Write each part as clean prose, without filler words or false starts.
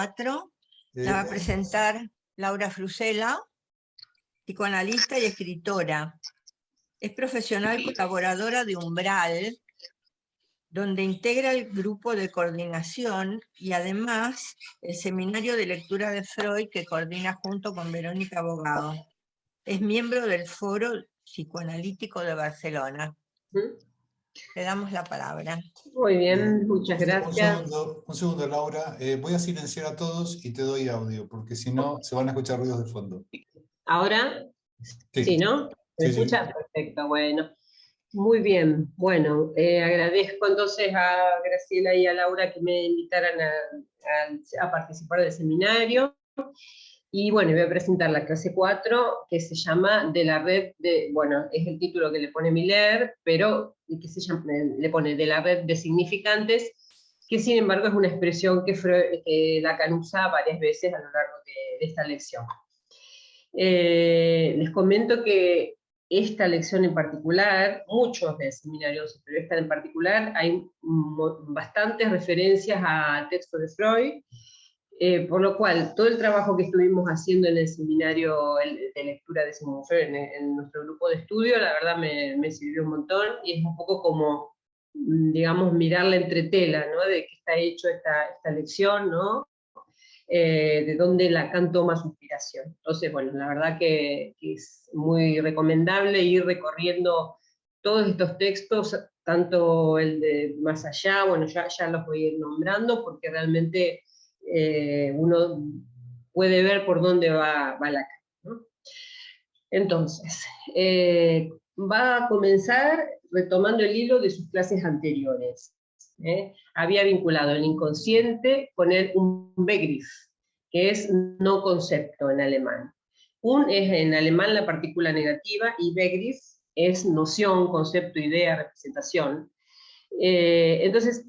4 la va a presentar Laura Frusela, psicoanalista y escritora. Es profesional colaboradora de Umbral, donde integra el grupo de coordinación y además el seminario de lectura de Freud que coordina junto con Verónica Bogado. Es miembro del Foro Psicoanalítico de Barcelona. Le damos la palabra. Muy bien, muchas gracias. Un segundo, Laura. Voy a silenciar a todos y te doy audio, porque si no se van a escuchar ruidos de fondo. ¿Ahora? Sí, ¿Sí, no? ¿Me escuchas? Sí. Perfecto, bueno. Muy bien, bueno, agradezco entonces a Graciela y a Laura que me invitaran a participar del seminario. Y bueno, voy a presentar la clase 4, que se llama De la red de, bueno, es el título que le pone Miller, pero que le pone De la red de significantes, que sin embargo es una expresión que Lacan usa varias veces a lo largo de esta lección. Les comento que esta lección en particular, muchos del seminario, pero esta en particular, hay bastantes referencias a textos de Freud, por lo cual, todo el trabajo que estuvimos haciendo en el seminario de lectura de Sigmund Freud, en nuestro grupo de estudio, la verdad me sirvió un montón, y es un poco como, digamos, mirar la entretela, ¿no? De qué está hecho esta lección, ¿no? De dónde Lacan toma su inspiración. Entonces, bueno, la verdad que es muy recomendable ir recorriendo todos estos textos, tanto el de Más Allá, bueno, ya los voy a ir nombrando, porque realmente uno puede ver por dónde va Lacan, ¿no? Entonces, va a comenzar retomando el hilo de sus clases anteriores. Había vinculado el inconsciente con el Unbegriff, que es no concepto en alemán. Es en alemán la partícula negativa, y Begriff es noción, concepto, idea, representación. Entonces,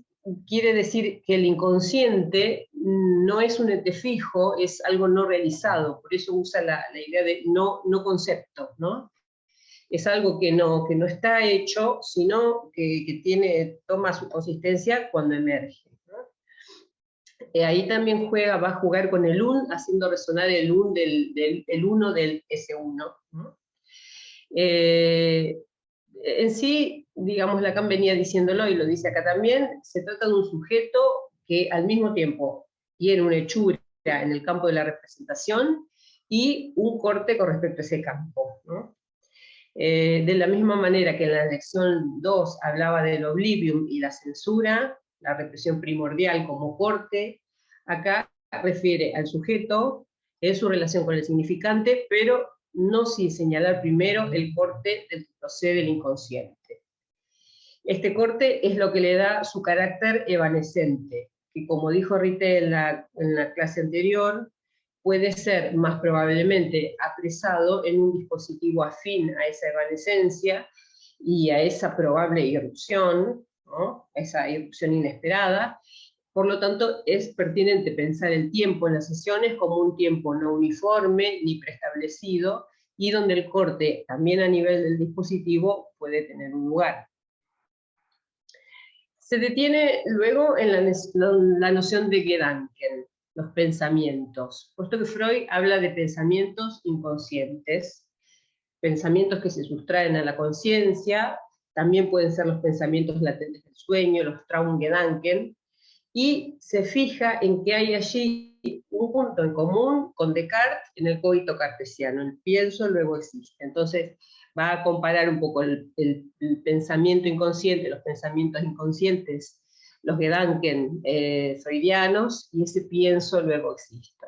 quiere decir que el inconsciente no es un ente fijo, es algo no realizado, por eso usa la idea de no concepto, ¿no? Es algo que no está hecho, sino que toma su consistencia cuando emerge, ¿no? Ahí también va a jugar con el un, haciendo resonar el un del uno del S1, ¿no? En sí, digamos, Lacan venía diciéndolo, y lo dice acá también, se trata de un sujeto que al mismo tiempo tiene una hechura en el campo de la representación y un corte con respecto a ese campo, ¿no? De la misma manera que en la lección 2 hablaba del oblivium y la censura, la represión primordial como corte, acá refiere al sujeto en su relación con el significante, pero no sin señalar primero el corte del que procede el inconsciente. Este corte es lo que le da su carácter evanescente, que como dijo Rite en la clase anterior, puede ser más probablemente apresado en un dispositivo afín a esa evanescencia y a esa probable irrupción, ¿no? Esa irrupción inesperada. Por lo tanto, es pertinente pensar el tiempo en las sesiones como un tiempo no uniforme ni preestablecido, y donde el corte, también a nivel del dispositivo, puede tener un lugar. Se detiene luego en la noción de Gedanken, los pensamientos, puesto que Freud habla de pensamientos inconscientes, pensamientos que se sustraen a la conciencia, también pueden ser los pensamientos latentes del sueño, los Traumgedanken, y se fija en que hay allí un punto en común con Descartes en el cogito cartesiano, el pienso luego existe. Entonces va a comparar un poco el pensamiento inconsciente, los pensamientos inconscientes, los Gedanken freudianos, y ese pienso luego existe.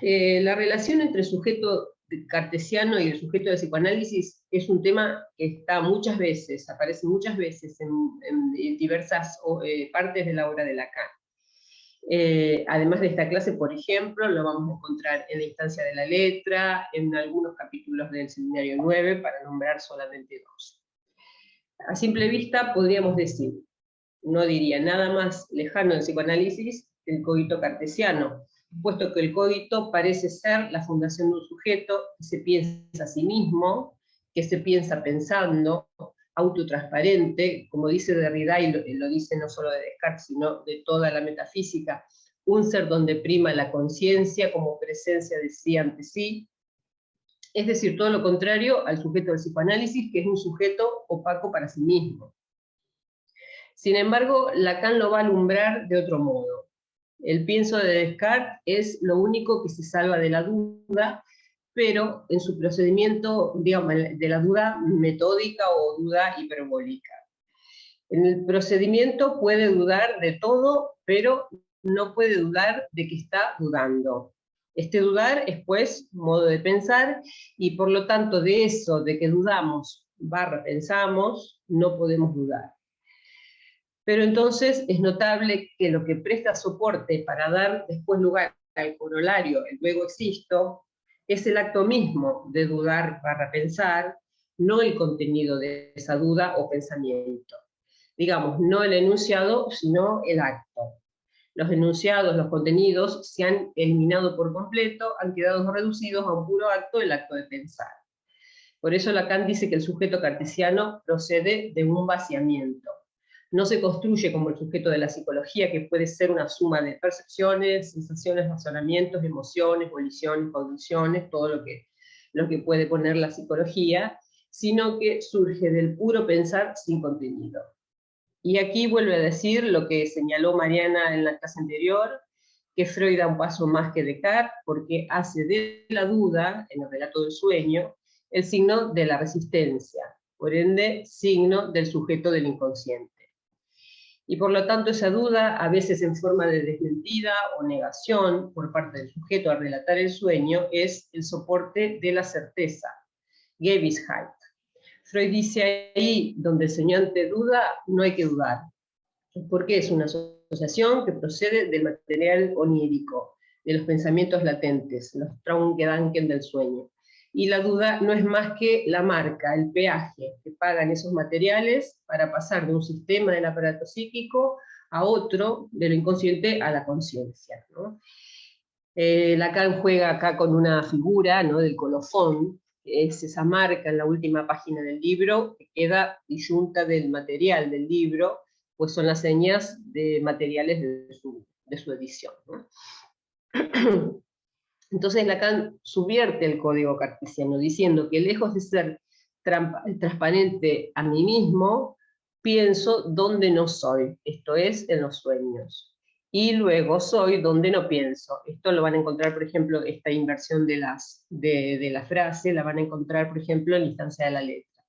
La relación entre el sujeto cartesiano y el sujeto de psicoanálisis es un tema que está aparece muchas veces en diversas partes de la obra de Lacan. Además de esta clase, por ejemplo, lo vamos a encontrar en la instancia de la letra, en algunos capítulos del seminario 9, para nombrar solamente 2. A simple vista podríamos decir, no diría nada más lejano del psicoanálisis que el cogito cartesiano, puesto que el cogito parece ser la fundación de un sujeto que se piensa a sí mismo, que se piensa pensando, autotransparente, como dice Derrida, y lo dice no solo de Descartes, sino de toda la metafísica, un ser donde prima la conciencia como presencia de sí ante sí, es decir, todo lo contrario al sujeto del psicoanálisis, que es un sujeto opaco para sí mismo. Sin embargo, Lacan lo va a alumbrar de otro modo. El pienso de Descartes es lo único que se salva de la duda, pero en su procedimiento, digamos, de la duda metódica o duda hiperbólica. En el procedimiento puede dudar de todo, pero no puede dudar de que está dudando. Este dudar es, pues, modo de pensar, y por lo tanto de eso, de que dudamos / pensamos, no podemos dudar. Pero entonces es notable que lo que presta soporte para dar después lugar al corolario, el luego existo, es el acto mismo de dudar / pensar, no el contenido de esa duda o pensamiento. Digamos, no el enunciado, sino el acto. Los enunciados, los contenidos, se han eliminado por completo, han quedado reducidos a un puro acto, el acto de pensar. Por eso Lacan dice que el sujeto cartesiano procede de un vaciamiento. No se construye como el sujeto de la psicología, que puede ser una suma de percepciones, sensaciones, razonamientos, emociones, voliciones, cogniciones, todo lo que puede poner la psicología, sino que surge del puro pensar sin contenido. Y aquí vuelve a decir lo que señaló Mariana en la clase anterior, que Freud da un paso más que Descartes, porque hace de la duda, en el relato del sueño, el signo de la resistencia, por ende, signo del sujeto del inconsciente. Y por lo tanto esa duda, a veces en forma de desmentida o negación por parte del sujeto al relatar el sueño, es el soporte de la certeza, Gewissheit. Freud dice ahí, donde el soñante duda, no hay que dudar, porque es una asociación que procede del material onírico, de los pensamientos latentes, los Traumgedanken del sueño. Y la duda no es más que la marca, el peaje que pagan esos materiales para pasar de un sistema del aparato psíquico a otro, de lo inconsciente a la conciencia, ¿no? Lacan juega acá con una figura, ¿no?, del colofón, que es esa marca en la última página del libro, que queda disyunta del material del libro, pues son las señas de materiales de su edición, ¿no? Entonces Lacan subvierte el código cartesiano, diciendo que lejos de ser transparente a mí mismo, pienso donde no soy, esto es, en los sueños. Y luego soy donde no pienso. Esto lo van a encontrar, por ejemplo, esta inversión de la frase, la van a encontrar, por ejemplo, en la instancia de la letra.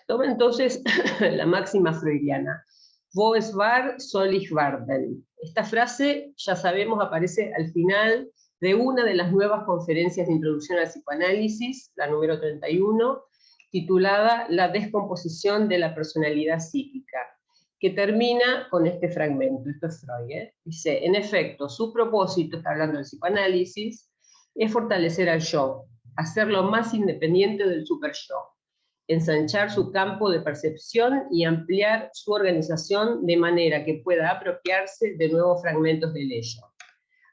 Toma entonces la máxima freudiana. Wo es war, soll ich werden. Esta frase, ya sabemos, aparece al final de una de las nuevas conferencias de introducción al psicoanálisis, la número 31, titulada La descomposición de la personalidad psíquica, que termina con este fragmento. Esto es Freud, ¿eh? Dice, en efecto, su propósito, está hablando del psicoanálisis, es fortalecer al yo, hacerlo más independiente del super-yo, ensanchar su campo de percepción y ampliar su organización de manera que pueda apropiarse de nuevos fragmentos del ello.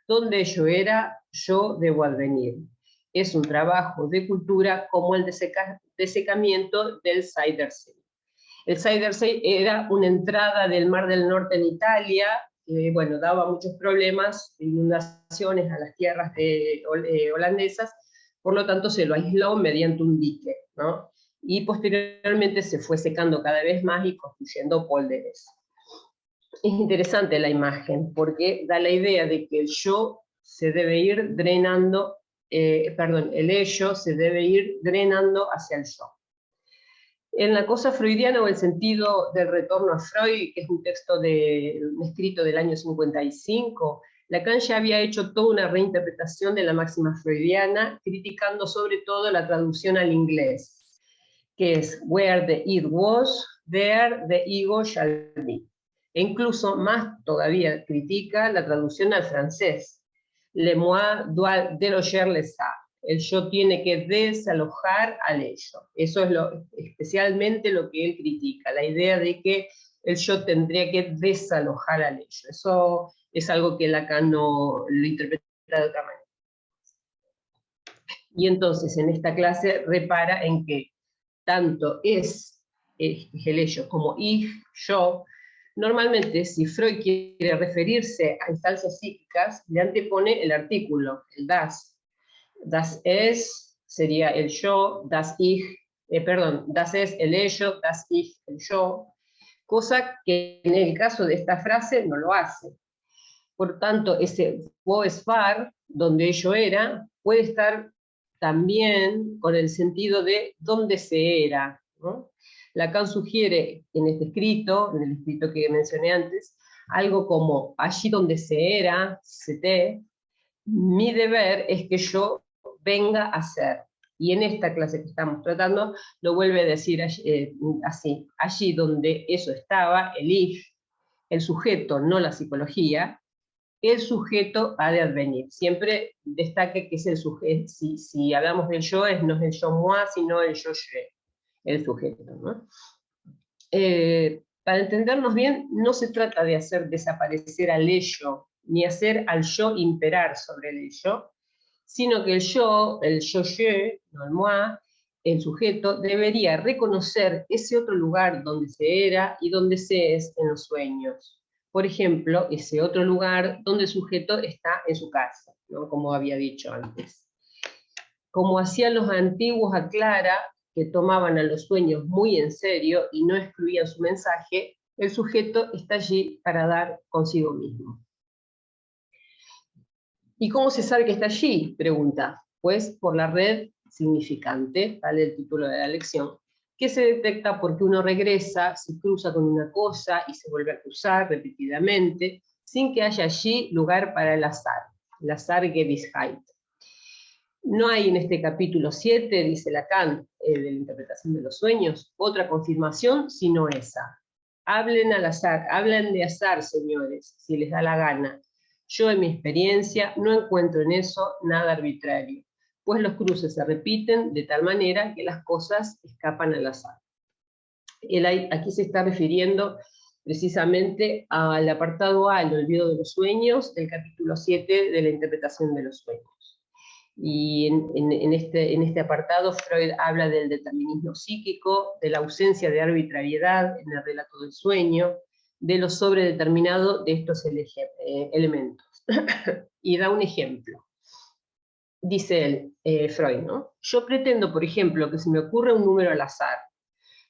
Donde ello era, yo debo advenir. Es un trabajo de cultura como el desecamiento del Zuiderzee. El Zuiderzee era una entrada del Mar del Norte en Italia, que bueno, daba muchos problemas, inundaciones a las tierras holandesas, por lo tanto se lo aisló mediante un dique, ¿no? Y posteriormente se fue secando cada vez más y construyendo pólderes. Es interesante la imagen, porque da la idea de que el yo se debe ir drenando, el ello se debe ir drenando hacia el yo. En La cosa freudiana o el sentido del retorno a Freud, que es un texto escrito del año 55, Lacan ya había hecho toda una reinterpretación de la máxima freudiana, criticando sobre todo la traducción al inglés, que es where the id was, there the ego shall be. E incluso más todavía critica la traducción al francés, le moi doit déloger le ça. El yo tiene que desalojar al ello. Eso es especialmente lo que él critica, la idea de que el yo tendría que desalojar al ello. Eso es algo que Lacan no lo interpreta de otra manera. Y entonces en esta clase repara en que tanto es el ello como ich, yo, normalmente si Freud quiere referirse a instancias psíquicas, le antepone el artículo, el das. Das es sería el yo, das ich, das es el ello, das ich el yo, cosa que en el caso de esta frase no lo hace. Por tanto, ese wo es war, donde ello era, puede estar también con el sentido de dónde se era, ¿no? Lacan sugiere en este escrito, en el escrito que mencioné antes, algo como allí donde se era, se te, mi deber es que yo venga a ser. Y en esta clase que estamos tratando, lo vuelve a decir así, allí donde eso estaba, el ich, el sujeto, no la psicología, el sujeto ha de advenir. Siempre destaque que es el sujeto, si hablamos del yo, no es el yo moi, sino el yo je, el sujeto, ¿no? Para entendernos bien, no se trata de hacer desaparecer al ello, ni hacer al yo imperar sobre el ello, sino que el yo je, no el moi, el sujeto, debería reconocer ese otro lugar donde se era y donde se es en los sueños. Por ejemplo, ese otro lugar donde el sujeto está en su casa, ¿no? Como había dicho antes. Como hacían los antiguos a Clara, que tomaban a los sueños muy en serio y no excluían su mensaje, el sujeto está allí para dar consigo mismo. ¿Y cómo se sabe que está allí? Pregunta. Pues por la red significante, vale el título de la lección, que se detecta porque uno regresa, se cruza con una cosa y se vuelve a cruzar repetidamente, sin que haya allí lugar para el azar Gewissheit. No hay en este capítulo 7, dice Lacan, de la interpretación de los sueños, otra confirmación sino esa. Hablen al azar, hablen de azar, señores, si les da la gana. Yo en mi experiencia no encuentro en eso nada arbitrario, pues los cruces se repiten de tal manera que las cosas escapan al azar. Aquí se está refiriendo precisamente al apartado A, el olvido de los sueños, del capítulo 7 de la interpretación de los sueños. Y en este apartado Freud habla del determinismo psíquico, de la ausencia de arbitrariedad en el relato del sueño, de lo sobredeterminado de estos elementos. Y da un ejemplo. Dice Freud, ¿no? Yo pretendo, por ejemplo, que se me ocurra un número al azar.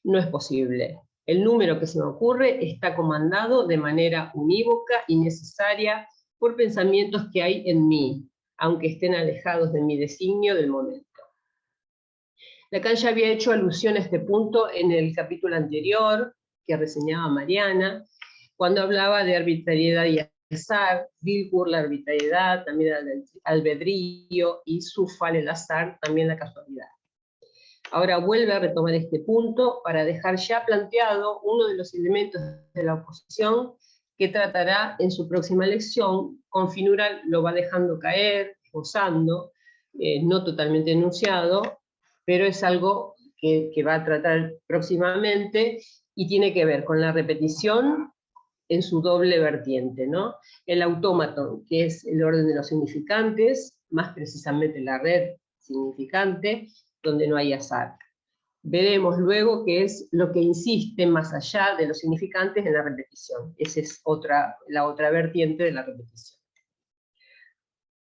No es posible. El número que se me ocurre está comandado de manera unívoca y necesaria por pensamientos que hay en mí, aunque estén alejados de mi designio del momento. Lacan ya había hecho alusión a este punto en el capítulo anterior, que reseñaba Mariana, cuando hablaba de arbitrariedad y azar, Wilbur la arbitrariedad, también el albedrío, y Zufall el azar, también la casualidad. Ahora vuelve a retomar este punto para dejar ya planteado uno de los elementos de la oposición que tratará en su próxima lección. Con finura lo va dejando caer, esbozando, no totalmente enunciado, pero es algo que va a tratar próximamente y tiene que ver con la repetición en su doble vertiente, ¿no? El autómaton, que es el orden de los significantes, más precisamente la red significante, donde no hay azar. Veremos luego qué es lo que insiste más allá de los significantes en la repetición. Esa es la otra vertiente de la repetición.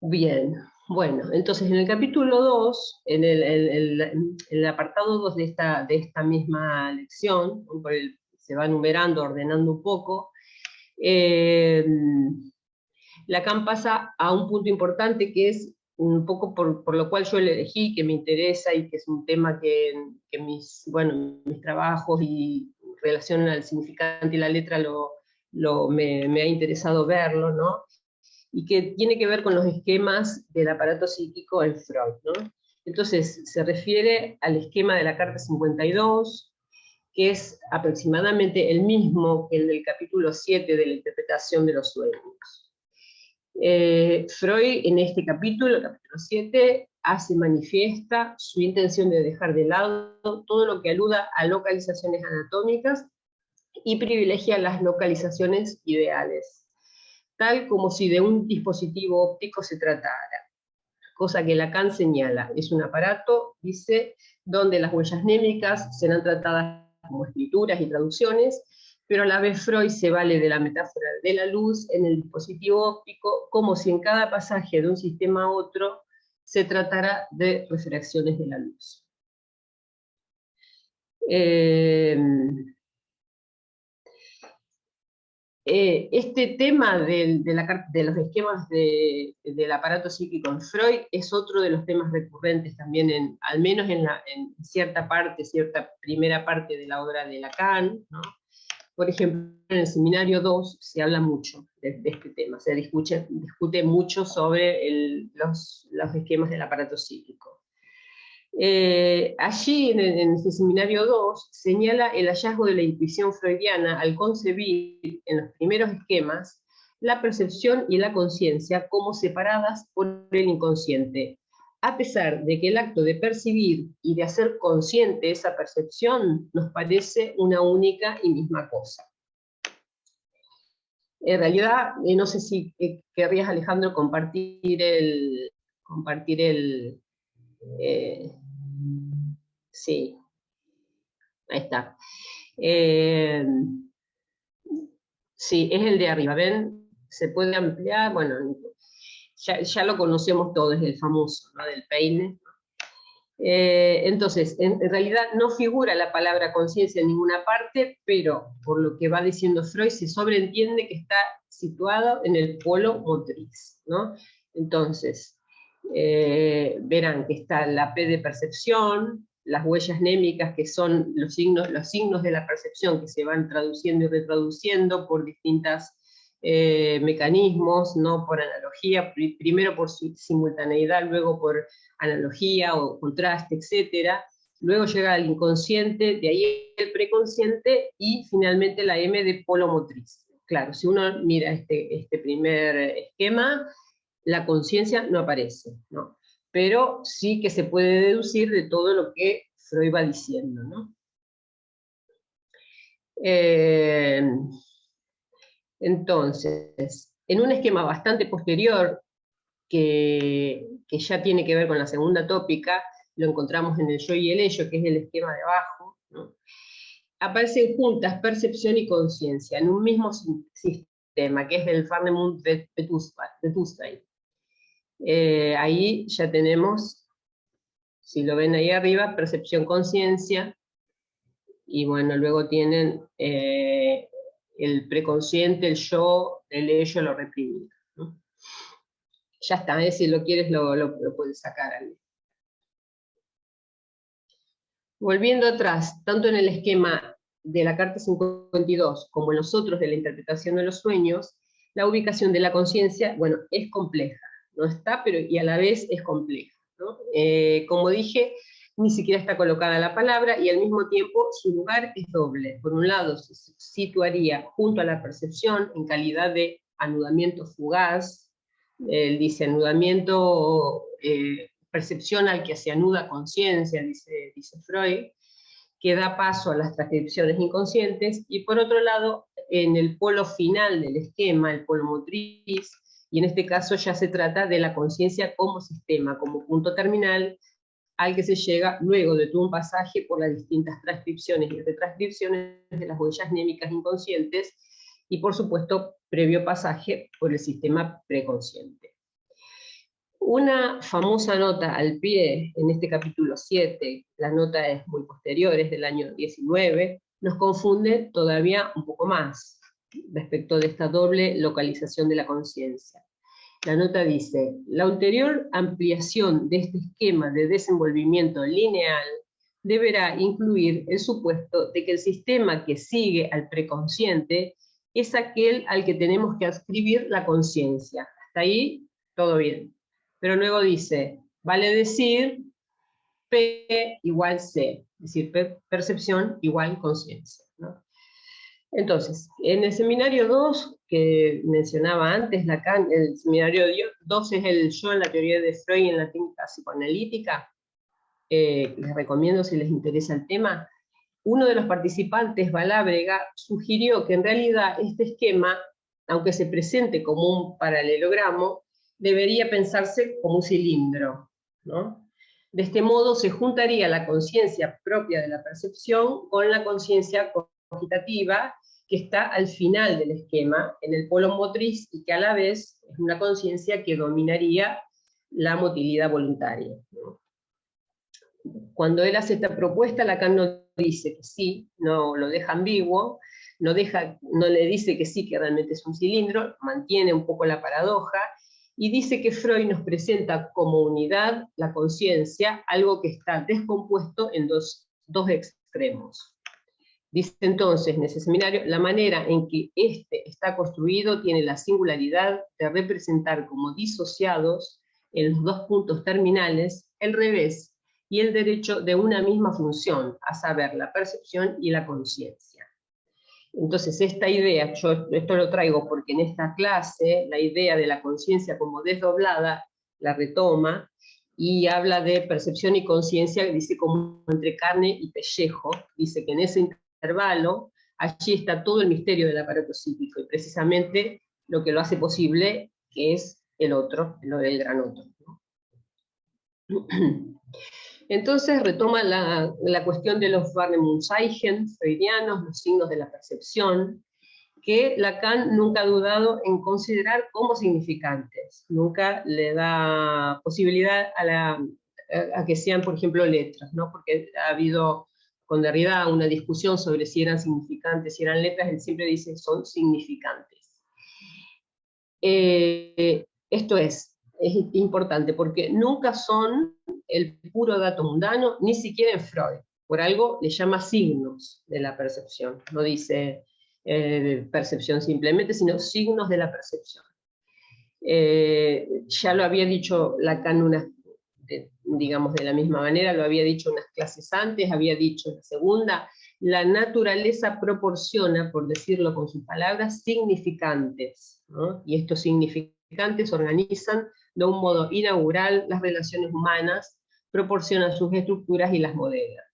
Bien, bueno, entonces en el capítulo 2, en el apartado 2 de esta misma lección, se va numerando, ordenando un poco, Lacan pasa a un punto importante que es un poco por lo cual yo le elegí, que me interesa y que es un tema que mis trabajos y relación al significante y la letra me ha interesado verlo, ¿no? Y que tiene que ver con los esquemas del aparato psíquico en Freud, ¿no? Entonces, se refiere al esquema de la carta 52, que es aproximadamente el mismo que el del capítulo 7 de la interpretación de los sueños. Freud en este capítulo, el capítulo 7, hace manifiesta su intención de dejar de lado todo lo que aluda a localizaciones anatómicas y privilegia las localizaciones ideales, tal como si de un dispositivo óptico se tratara. cosa que Lacan señala. Es un aparato, dice, donde las huellas némicas serán tratadas como escrituras y traducciones, pero a la vez Freud se vale de la metáfora de la luz en el dispositivo óptico, como si en cada pasaje de un sistema a otro se tratara de refracciones de la luz. Este tema de los esquemas del aparato psíquico en Freud es otro de los temas recurrentes también, al menos en cierta primera parte de la obra de Lacan, ¿no? Por ejemplo, en el Seminario 2 se habla mucho de este tema, se discute mucho sobre los esquemas del aparato psíquico. Allí, en este Seminario 2, señala el hallazgo de la intuición freudiana al concebir en los primeros esquemas la percepción y la conciencia como separadas por el inconsciente, a pesar de que el acto de percibir y de hacer consciente esa percepción nos parece una única y misma cosa. En realidad, no sé si querrías, Alejandro, compartir el sí, ahí está. Sí, es el de arriba, ¿ven? Se puede ampliar, bueno, ya lo conocemos todos, es el famoso, ¿no? Del peine. Entonces, en realidad no figura la palabra conciencia en ninguna parte, pero por lo que va diciendo Freud, se sobreentiende que está situado en el polo motriz, ¿no? Entonces, verán que está la P de percepción, las huellas némicas, que son los signos de la percepción que se van traduciendo y retraduciendo por distintos mecanismos, ¿no? Por analogía, primero por simultaneidad, luego por analogía o contraste, etc. Luego llega al inconsciente, de ahí el preconsciente, y finalmente la M de polo motriz. Claro, si uno mira este primer esquema, la conciencia no aparece, ¿no? Pero sí que se puede deducir de todo lo que Freud va diciendo, ¿no? Entonces, en un esquema bastante posterior, que ya tiene que ver con la segunda tópica, lo encontramos en el yo y el ello, que es el esquema de abajo, ¿no? Aparecen juntas percepción y conciencia en un mismo sistema, que es el Farnemund-Vetustei. Ahí ya tenemos, si lo ven ahí arriba, percepción, conciencia, y bueno, luego tienen el preconsciente, el yo, el ello, lo reprimido, ¿no? Ya está, si lo quieres lo puedes sacar. Volviendo atrás, tanto en el esquema de la carta 52 como en los otros de la interpretación de los sueños, la ubicación de la conciencia, bueno, es compleja. No está, pero y a la vez es compleja, ¿no? Como dije, ni siquiera está colocada la palabra, y al mismo tiempo su lugar es doble. Por un lado, se situaría junto a la percepción en calidad de anudamiento fugaz. Él dice anudamiento, percepción al que se anuda conciencia, dice Freud, que da paso a las transcripciones inconscientes, y por otro lado, en el polo final del esquema, el polo motriz, y en este caso ya se trata de la conciencia como sistema, como punto terminal, al que se llega luego de todo un pasaje por las distintas transcripciones y retranscripciones de las huellas némicas inconscientes, y por supuesto, previo pasaje por el sistema preconsciente. Una famosa nota al pie en este capítulo 7, la nota es muy posterior, es del año 19, nos confunde todavía un poco más respecto de esta doble localización de la conciencia. La nota dice: la ulterior ampliación de este esquema de desenvolvimiento lineal deberá incluir el supuesto de que el sistema que sigue al preconsciente es aquel al que tenemos que adscribir la conciencia. Hasta ahí, todo bien. Pero luego dice, vale decir P igual C, es decir, percepción igual conciencia, ¿no? Entonces, en el seminario 2, que mencionaba antes, Lacan, el seminario 2 es el yo en la teoría de Freud en la técnica psicoanalítica, les recomiendo si les interesa el tema. Uno de los participantes, Balábrega, sugirió que en realidad este esquema, aunque se presente como un paralelogramo, debería pensarse como un cilindro, ¿no? De este modo se juntaría la conciencia propia de la percepción con la conciencia cogitativa que está al final del esquema, en el polo motriz, y que a la vez es una conciencia que dominaría la motilidad voluntaria, ¿no? Cuando él hace esta propuesta, Lacan no dice que sí, no lo deja ambiguo, no le dice que sí, que realmente es un cilindro, mantiene un poco la paradoja, y dice que Freud nos presenta como unidad la conciencia, algo que está descompuesto en dos extremos. Dice entonces en ese seminario, la manera en que este está construido tiene la singularidad de representar como disociados en los dos puntos terminales el revés y el derecho de una misma función, a saber, la percepción y la conciencia. Entonces esta idea, yo esto lo traigo porque en esta clase la idea de la conciencia como desdoblada la retoma y habla de percepción y conciencia, dice como entre carne y pellejo, dice que en ese intervalo, allí está todo el misterio del aparato psíquico, y precisamente lo que lo hace posible, que es el otro, lo del gran otro, ¿no? Entonces retoma la cuestión de los Wahrnehmungszeichen freudianos, los signos de la percepción, que Lacan nunca ha dudado en considerar como significantes, nunca le da posibilidad a que sean, por ejemplo, letras, ¿no? Porque ha habido con Derrida una discusión sobre si eran significantes, si eran letras, él siempre dice son significantes. Esto es importante, porque nunca son el puro dato mundano, ni siquiera en Freud. Por algo le llama signos de la percepción. No dice percepción simplemente, sino signos de la percepción. Ya lo había dicho Lacan digamos de la misma manera, lo había dicho unas clases antes, había dicho en la segunda, la naturaleza proporciona, por decirlo con sus palabras, significantes, ¿no? Y estos significantes organizan de un modo inaugural las relaciones humanas, proporcionan sus estructuras y las modelan.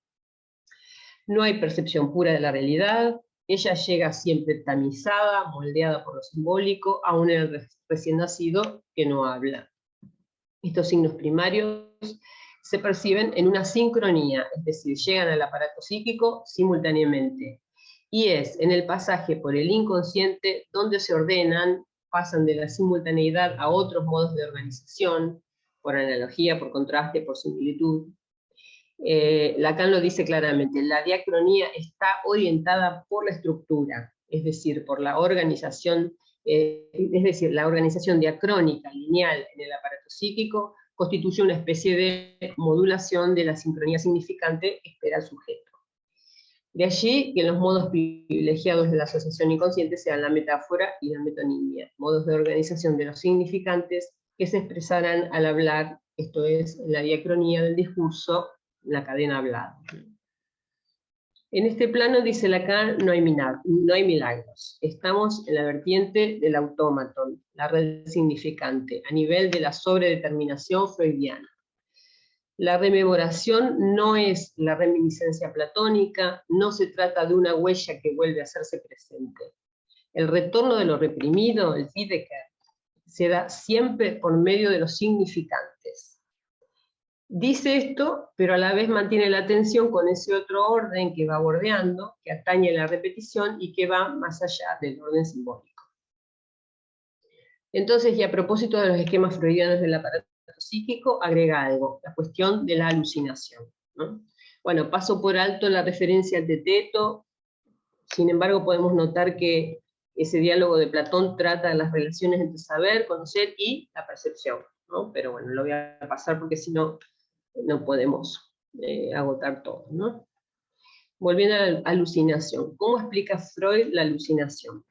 No hay percepción pura de la realidad, ella llega siempre tamizada, moldeada por lo simbólico, aún en el recién nacido que no habla. Estos signos primarios se perciben en una sincronía, es decir, llegan al aparato psíquico simultáneamente. Y es en el pasaje por el inconsciente donde se ordenan, pasan de la simultaneidad a otros modos de organización, por analogía, por contraste, por similitud. Lacan lo dice claramente, la diacronía está orientada por la estructura, es decir, por la organización, la organización diacrónica, lineal en el aparato psíquico, constituye una especie de modulación de la sincronía significante que espera el sujeto. De allí que los modos privilegiados de la asociación inconsciente sean la metáfora y la metonimia, modos de organización de los significantes que se expresarán al hablar, esto es, la diacronía del discurso, la cadena hablada. En este plano, dice Lacan, no hay milagros. Estamos en la vertiente del autómaton, la red significante, a nivel de la sobredeterminación freudiana. La rememoración no es la reminiscencia platónica, no se trata de una huella que vuelve a hacerse presente. El retorno de lo reprimido, el Wiederkehr, se da siempre por medio de los significantes. Dice esto, pero a la vez mantiene la atención con ese otro orden que va bordeando, que atañe la repetición y que va más allá del orden simbólico. Entonces, y a propósito de los esquemas freudianos del aparato psíquico, agrega algo, la cuestión de la alucinación, ¿no? Bueno, paso por alto la referencia al teteto, sin embargo podemos notar que ese diálogo de Platón trata de las relaciones entre saber, conocer y la percepción, ¿no? Pero bueno, lo voy a pasar porque si no, no podemos agotar todo, ¿no? Volviendo a la alucinación. ¿Cómo explica Freud la alucinación?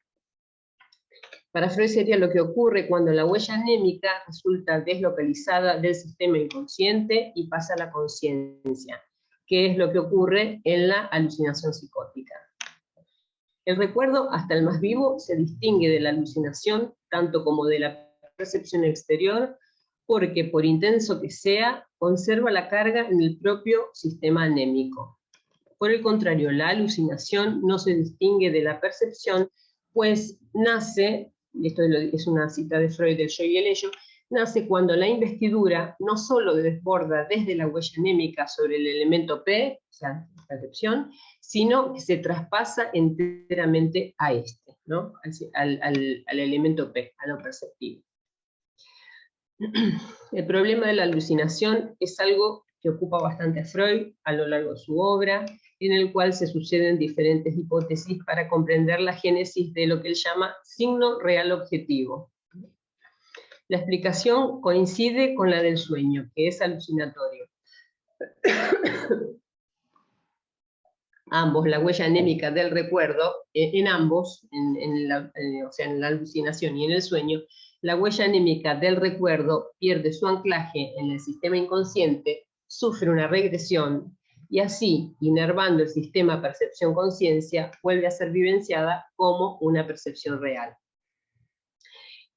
Para Freud sería lo que ocurre cuando la huella anémica resulta deslocalizada del sistema inconsciente y pasa a la conciencia, que es lo que ocurre en la alucinación psicótica. El recuerdo, hasta el más vivo, se distingue de la alucinación, tanto como de la percepción exterior, porque por intenso que sea, conserva la carga en el propio sistema anémico. Por el contrario, la alucinación no se distingue de la percepción, pues nace, y esto es una cita de Freud del yo y el ello, nace cuando la investidura no solo desborda desde la huella anémica sobre el elemento P, o sea, la percepción, sino que se traspasa enteramente a este, ¿no? al elemento P, a lo perceptivo. El problema de la alucinación es algo que ocupa bastante a Freud a lo largo de su obra, en el cual se suceden diferentes hipótesis para comprender la génesis de lo que él llama signo real objetivo. La explicación coincide con la del sueño, que es alucinatorio. Ambos, la huella anémica del recuerdo, en ambos, o sea, en la alucinación y en el sueño, la huella anémica del recuerdo pierde su anclaje en el sistema inconsciente, sufre una regresión, y así, inervando el sistema percepción-conciencia, vuelve a ser vivenciada como una percepción real.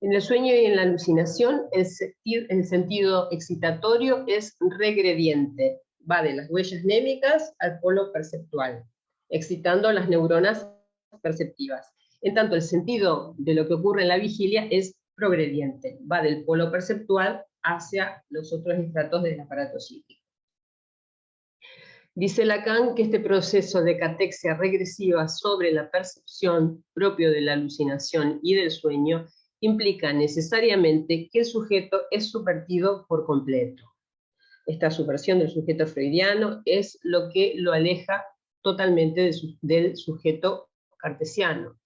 En el sueño y en la alucinación, el sentido excitatorio es regrediente, va de las huellas anémicas al polo perceptual, excitando las neuronas perceptivas. En tanto, el sentido de lo que ocurre en la vigilia es progrediente, va del polo perceptual hacia los otros estratos del aparato psíquico. Dice Lacan que este proceso de catexia regresiva sobre la percepción propio de la alucinación y del sueño implica necesariamente que el sujeto es subvertido por completo. Esta subversión del sujeto freudiano es lo que lo aleja totalmente del sujeto cartesiano.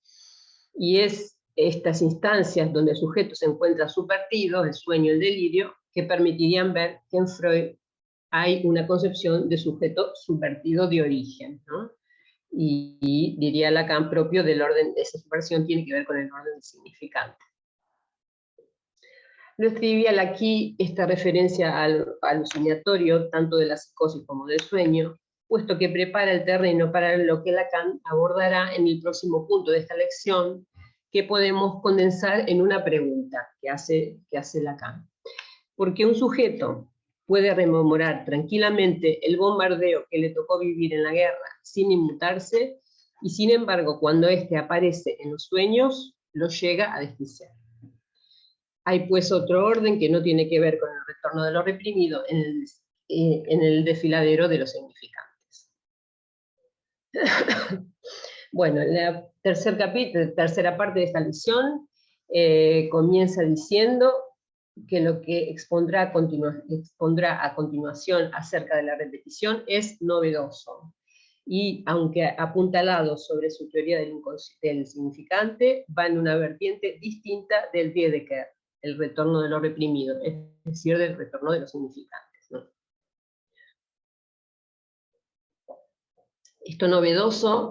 Y es estas instancias donde el sujeto se encuentra subvertido, el sueño, el delirio, que permitirían ver que en Freud hay una concepción de sujeto subvertido de origen, ¿no? Y diría Lacan propio del orden, esa subversión tiene que ver con el orden del significante. No es trivial aquí esta referencia al alucinatorio, tanto de la psicosis como del sueño, puesto que prepara el terreno para lo que Lacan abordará en el próximo punto de esta lección, que podemos condensar en una pregunta que hace Lacan. ¿Por qué un sujeto puede rememorar tranquilamente el bombardeo que le tocó vivir en la guerra sin inmutarse, y sin embargo cuando éste aparece en los sueños, lo llega a desquiciar? Hay pues otro orden que no tiene que ver con el retorno de lo reprimido en el desfiladero de los significantes. Bueno, la tercera parte de esta lección comienza diciendo que lo que expondrá a continuación acerca de la repetición es novedoso. Y aunque apuntalado sobre su teoría del significante, va en una vertiente distinta del Wiedeker, el retorno de lo reprimido, es decir, del retorno de los significantes, ¿no? Esto novedoso,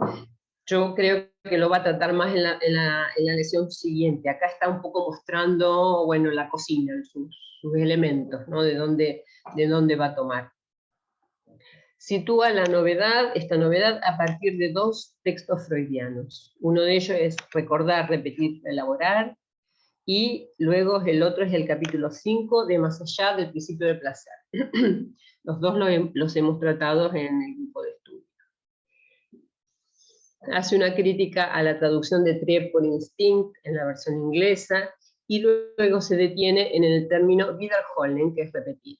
yo creo que lo va a tratar más en la lección siguiente. Acá está un poco mostrando, bueno, la cocina, sus elementos, ¿no? De dónde va a tomar. Sitúa esta novedad a partir de dos textos freudianos. Uno de ellos es Recordar, repetir, elaborar, y luego el otro es el capítulo 5 de Más allá del principio del placer. Los dos los hemos tratado en el grupo de estudio. Hace una crítica a la traducción de Trier por Instinct en la versión inglesa, y luego se detiene en el término wiederholen, que es repetir.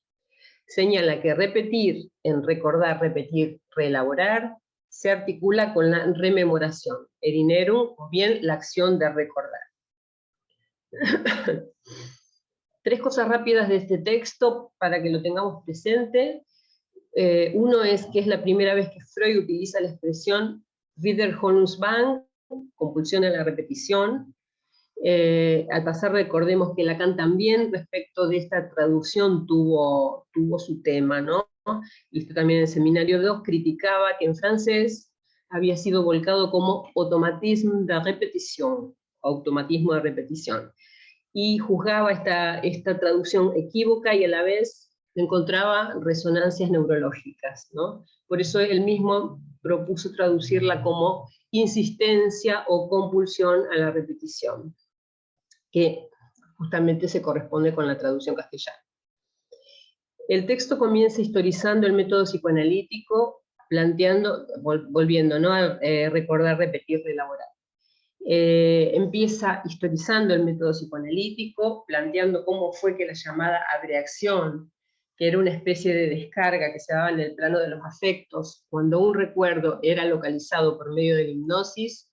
Señala que repetir, en recordar, repetir, reelaborar, se articula con la rememoración, erinerum, o bien la acción de recordar. Tres cosas rápidas de este texto para que lo tengamos presente. Uno es que es la primera vez que Freud utiliza la expresión Wiederholungswahn, compulsión a la repetición. Al pasar recordemos que Lacan también respecto de esta traducción tuvo su tema, ¿no? Y esto también en el seminario 2 criticaba que en francés había sido volcado como automatisme de repetición, automatismo de repetición, y juzgaba esta traducción equívoca y a la vez encontraba resonancias neurológicas, ¿no? Por eso él mismo propuso traducirla como insistencia o compulsión a la repetición, que justamente se corresponde con la traducción castellana. El texto comienza historizando el método psicoanalítico, volviendo, ¿no? a recordar, repetir, reelaborar. Empieza historizando el método psicoanalítico, planteando cómo fue que la llamada abreacción, que era una especie de descarga que se daba en el plano de los afectos, cuando un recuerdo era localizado por medio de la hipnosis,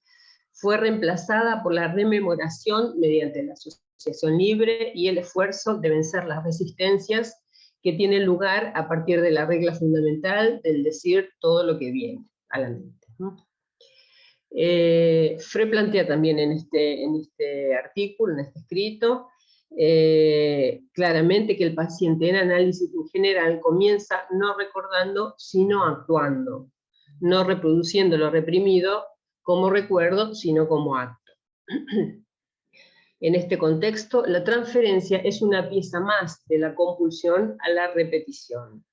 fue reemplazada por la rememoración mediante la asociación libre y el esfuerzo de vencer las resistencias que tienen lugar a partir de la regla fundamental del decir todo lo que viene a la mente, ¿no? Freud plantea también en este artículo, en este escrito, claramente que el paciente en análisis en general comienza no recordando, sino actuando, no reproduciendo lo reprimido como recuerdo, sino como acto. En este contexto, la transferencia es una pieza más de la compulsión a la repetición.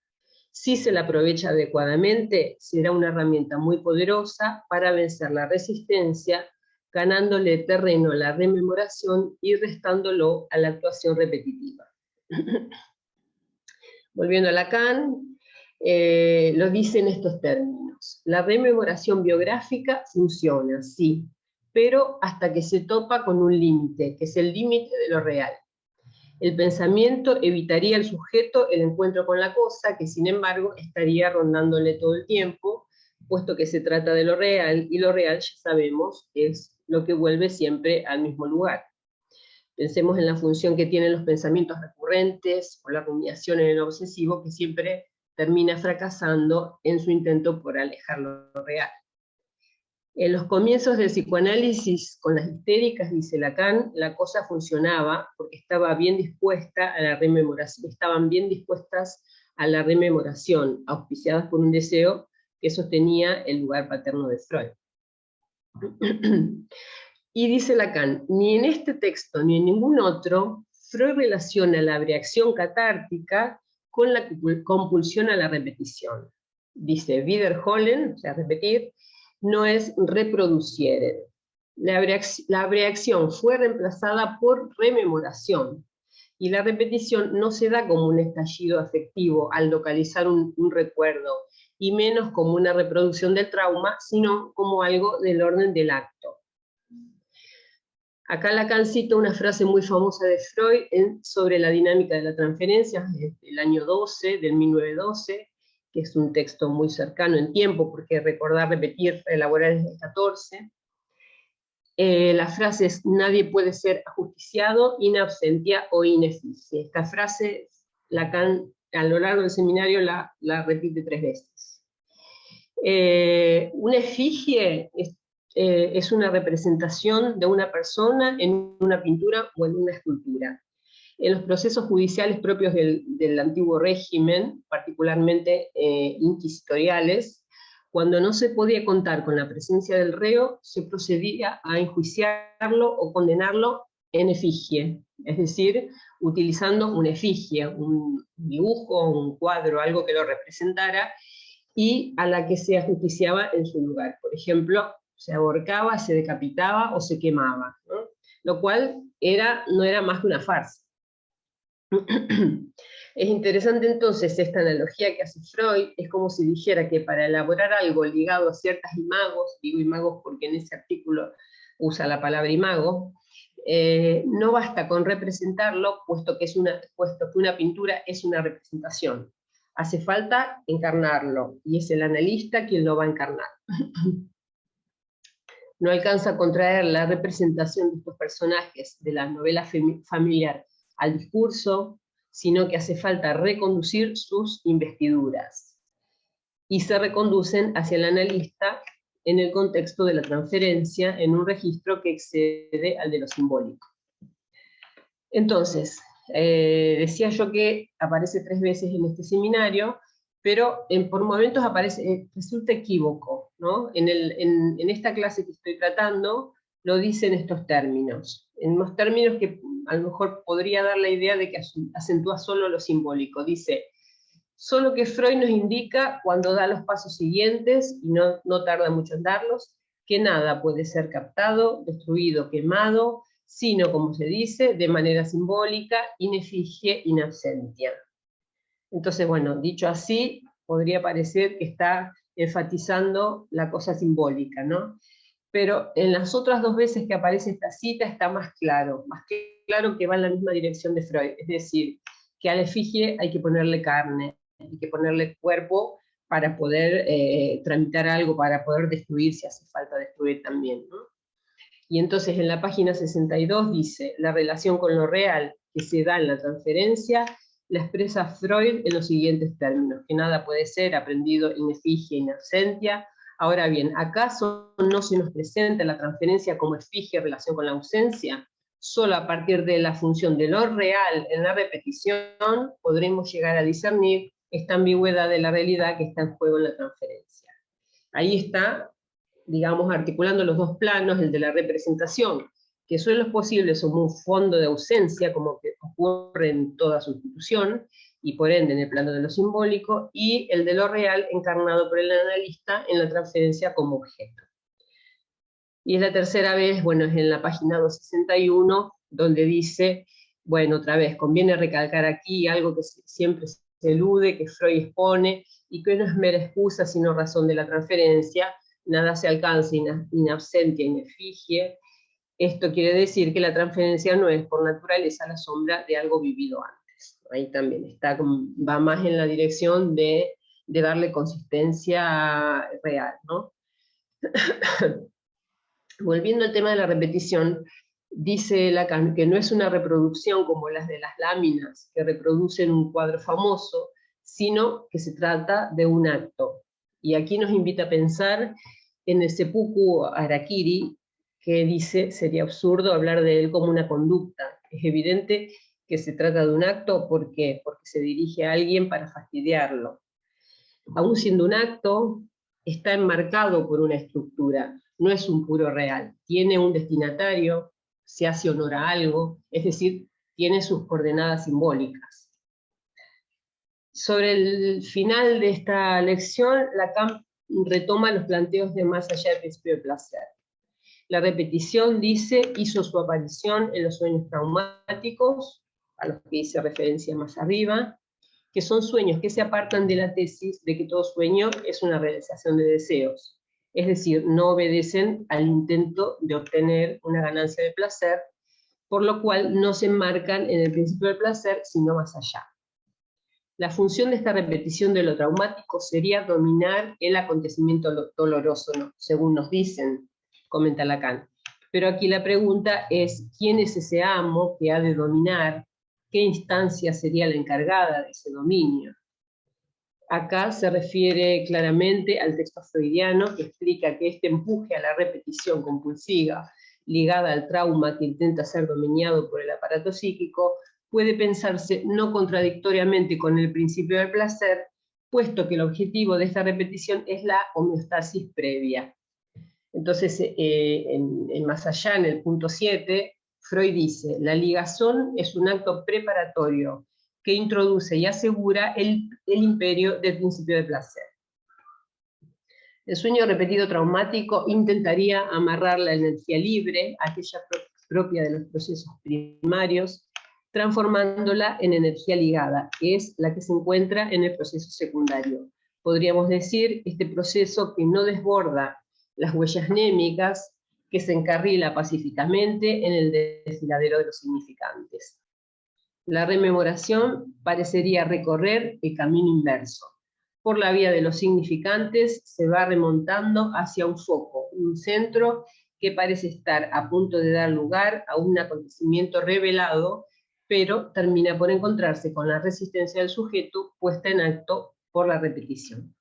Si se la aprovecha adecuadamente, será una herramienta muy poderosa para vencer la resistencia, ganándole terreno a la rememoración y restándolo a la actuación repetitiva. Volviendo a Lacan, lo dice en estos términos: la rememoración biográfica funciona, sí, pero hasta que se topa con un límite, que es el límite de lo real. El pensamiento evitaría al sujeto el encuentro con la cosa, que sin embargo estaría rondándole todo el tiempo, puesto que se trata de lo real, y lo real, ya sabemos, es lo que vuelve siempre al mismo lugar. Pensemos en la función que tienen los pensamientos recurrentes, o la rumiación en el obsesivo, que siempre termina fracasando en su intento por alejar lo real. En los comienzos del psicoanálisis con las histéricas, dice Lacan, la cosa funcionaba porque estaba bien dispuesta a la rememoración, estaban bien dispuestas a la rememoración, auspiciadas por un deseo que sostenía el lugar paterno de Freud. Y dice Lacan, ni en este texto ni en ningún otro, Freud relaciona la abreacción catártica con la compulsión a la repetición. Dice, wiederholen, o sea, repetir, no es reproducir. La abreacción fue reemplazada por rememoración, y la repetición no se da como un estallido afectivo al localizar un recuerdo, y menos como una reproducción del trauma, sino como algo del orden del acto. Acá Lacan cita una frase muy famosa de Freud sobre la dinámica de la transferencia, del año 12, del 1912, que es un texto muy cercano en tiempo, porque recordar, repetir, elaborar es el 14. La frase es: nadie puede ser ajusticiado, in absentia o in efficie. Esta frase Lacan a lo largo del seminario la repite 3 veces. Una efigie es una representación de una persona en una pintura o en una escultura. En los procesos judiciales propios del antiguo régimen, particularmente inquisitoriales, cuando no se podía contar con la presencia del reo, se procedía a enjuiciarlo o condenarlo en efigie, es decir, utilizando una efigie, un dibujo, un cuadro, algo que lo representara, y a la que se ajusticiaba en su lugar. Por ejemplo, se ahorcaba, se decapitaba o se quemaba, ¿no? Lo cual no era más que una farsa. Es interesante entonces esta analogía que hace Freud, es como si dijera que para elaborar algo ligado a ciertas imagos, digo imagos porque en ese artículo usa la palabra imago, no basta con representarlo, puesto que una pintura es una representación. Hace falta encarnarlo, y es el analista quien lo va a encarnar. No alcanza a contraer la representación de estos personajes de la novela familiar al discurso, sino que hace falta reconducir sus investiduras. Y se reconducen hacia el analista en el contexto de la transferencia, en un registro que excede al de lo simbólico. Entonces, decía yo que aparece 3 veces en este seminario, pero por momentos resulta equívoco, ¿no? En esta clase que estoy tratando, lo dice en estos términos, en unos términos que a lo mejor podría dar la idea de que acentúa solo lo simbólico. Dice, solo que Freud nos indica, cuando da los pasos siguientes, y no tarda mucho en darlos, que nada puede ser captado, destruido, quemado, sino, como se dice, de manera simbólica, in effigie, in absentia. Entonces, bueno, dicho así, podría parecer que está enfatizando la cosa simbólica, ¿no? pero en las otras 2 veces que aparece esta cita está más claro que va en la misma dirección de Freud, es decir, que a la efigie hay que ponerle carne, hay que ponerle cuerpo para poder tramitar algo, para poder destruir si hace falta destruir también, ¿no? Y entonces en la página 62 dice, la relación con lo real que se da en la transferencia la expresa Freud en los siguientes términos, que nada puede ser aprendido in efigie, in absentia. Ahora bien, ¿acaso no se nos presenta la transferencia como efigie en relación con la ausencia? Solo a partir de la función de lo real en la repetición podremos llegar a discernir esta ambigüedad de la realidad que está en juego en la transferencia. Ahí está, digamos, articulando los 2 planos, el de la representación, que son los posibles como un fondo de ausencia, como que ocurre en toda sustitución, y por ende en el plano de lo simbólico, y el de lo real encarnado por el analista en la transferencia como objeto. Y es la tercera vez, bueno, es en la página 261, donde dice, bueno, otra vez, conviene recalcar aquí algo que siempre se elude, que Freud expone, y que no es mera excusa, sino razón de la transferencia, nada se alcanza in absentia, in efigie. Esto quiere decir que la transferencia no es por naturaleza la sombra de algo vivido antes. Ahí también está, va más en la dirección de darle consistencia real, ¿no? Volviendo al tema de la repetición, dice Lacan que no es una reproducción como las de las láminas que reproducen un cuadro famoso, sino que se trata de un acto. Y aquí nos invita a pensar en el seppuku harakiri, que dice, sería absurdo hablar de él como una conducta. Es evidente que se trata de un acto, ¿por qué? Porque se dirige a alguien para fastidiarlo. Aún siendo un acto, está enmarcado por una estructura, no es un puro real, tiene un destinatario, se hace honor a algo, es decir, tiene sus coordenadas simbólicas. Sobre el final de esta lección, Lacan retoma los planteos de más allá del principio de placer. La repetición, dice, hizo su aparición en los sueños traumáticos, a los que hice referencia más arriba, que son sueños que se apartan de la tesis de que todo sueño es una realización de deseos. Es decir, no obedecen al intento de obtener una ganancia de placer, por lo cual no se enmarcan en el principio del placer, sino más allá. La función de esta repetición de lo traumático sería dominar el acontecimiento doloroso, ¿no? Según nos dicen, comenta Lacan. Pero aquí la pregunta es, ¿quién es ese amo que ha de dominar? ¿Qué instancia sería la encargada de ese dominio? Acá se refiere claramente al texto freudiano que explica que este empuje a la repetición compulsiva ligada al trauma que intenta ser dominado por el aparato psíquico puede pensarse no contradictoriamente con el principio del placer, puesto que el objetivo de esta repetición es la homeostasis previa. Entonces, en más allá, en el punto 7, Freud dice, la ligazón es un acto preparatorio que introduce y asegura el imperio del principio de placer. El sueño repetido traumático intentaría amarrar la energía libre, aquella propia de los procesos primarios, transformándola en energía ligada, que es la que se encuentra en el proceso secundario. Podríamos decir, este proceso que no desborda las huellas némicas, que se encarrila pacíficamente en el desfiladero de los significantes. La rememoración parecería recorrer el camino inverso. Por la vía de los significantes se va remontando hacia un foco, un centro que parece estar a punto de dar lugar a un acontecimiento revelado, pero termina por encontrarse con la resistencia del sujeto puesta en acto por la repetición.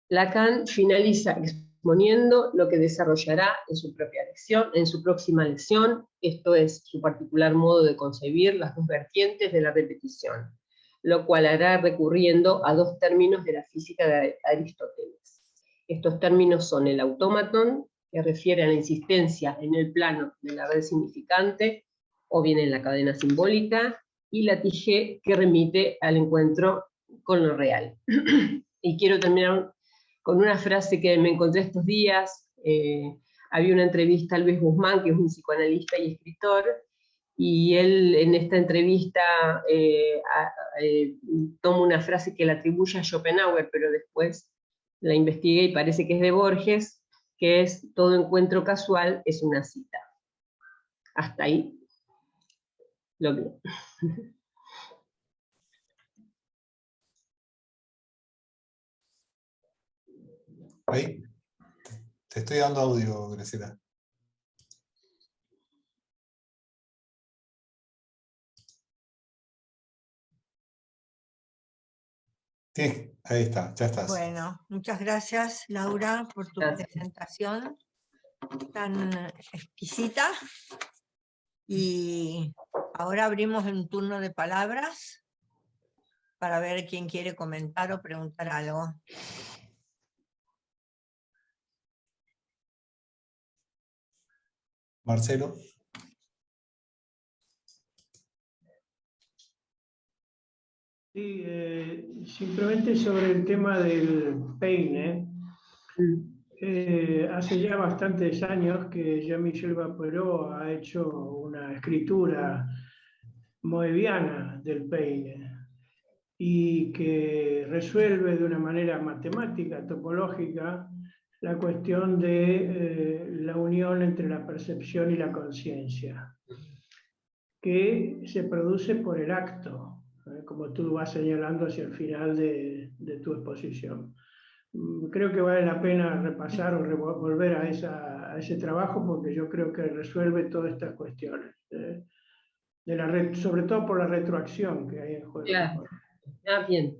Lacan finaliza exponiendo lo que desarrollará en su propia lección, en su próxima lección, esto es su particular modo de concebir las 2 vertientes de la repetición, lo cual hará recurriendo a 2 términos de la física de Aristóteles. Estos términos son el autómaton, que refiere a la insistencia en el plano de la red significante, o bien en la cadena simbólica, y la tige, que remite al encuentro con lo real. Y quiero terminar con una frase que me encontré estos días. Había una entrevista a Luis Guzmán, que es un psicoanalista y escritor, y él en esta entrevista toma una frase que la atribuye a Schopenhauer, pero después la investigué y parece que es de Borges, que es todo encuentro casual es una cita. Hasta ahí lo que... Ahí, te estoy dando audio, Graciela. Sí, ahí está, ya estás. Bueno, muchas gracias, Laura, por tu Gracias. presentación tan exquisita. Y ahora abrimos un turno de palabras para ver quién quiere comentar o preguntar algo. Marcelo. Sí, simplemente sobre el tema del peine. Hace ya bastantes años que Jean-Michel Vapereau ha hecho una escritura moebiana del peine y que resuelve de una manera matemática, topológica, la cuestión de la unión entre la percepción y la conciencia, que se produce por el acto, como tú vas señalando hacia el final de tu exposición. Creo que vale la pena repasar o volver a ese trabajo, porque yo creo que resuelve todas estas cuestiones, sobre todo por la retroacción que hay en juego. Claro. Ah, bien.